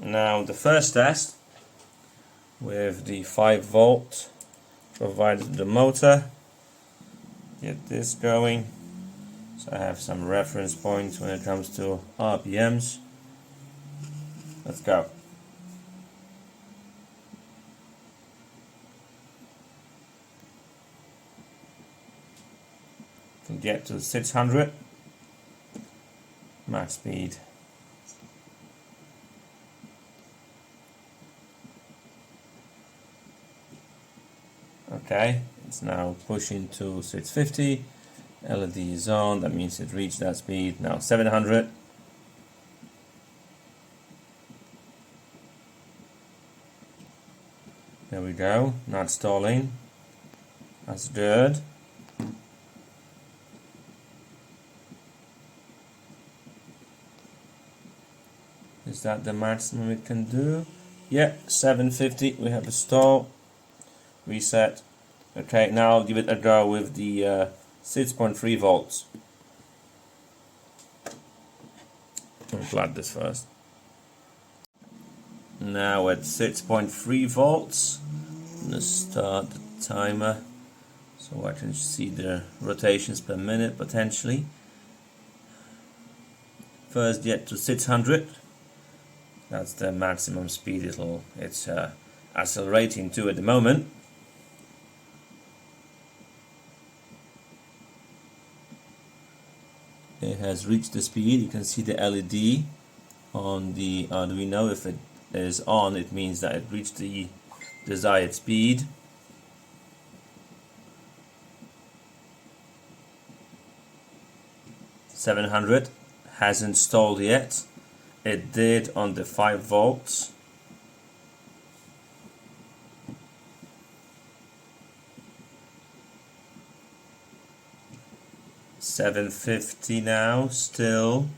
Now the first test with the 5 volt provided the motor. Get this going. So I have some reference points when it comes to RPMs. Let's go. Can get to 600. Max speed. Okay, it's now pushing to 650. LED is on, that means it reached that speed. Now 700. There we go, not stalling. That's good. Is that the maximum it can do? Yeah, 750. We have a stall. Reset. Okay, now I'll give it a go with the 6.3 volts. Unplug this first. Now at 6.3 volts, I'm going to start the timer so I can see the rotations per minute potentially. First get to 600. That's the maximum speed it's accelerating to at the moment. It has reached the speed. You can see the LED on the Arduino. If it is on, it means that it reached the desired speed. $700 hasn't stalled yet. It did on the 5 volts. $750 now, still.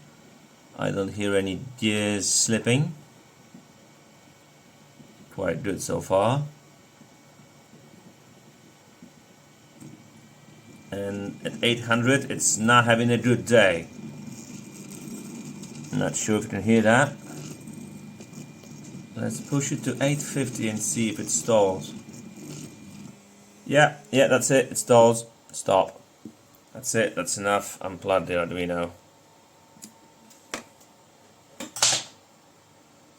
I don't hear any gears slipping. Quite good so far. And at 800, it's not having a good day. Not sure if you can hear that. Let's push it to 850 and see if it stalls. Yeah, that's it. It stalls. Stop. That's it. That's enough. Unplug the Arduino.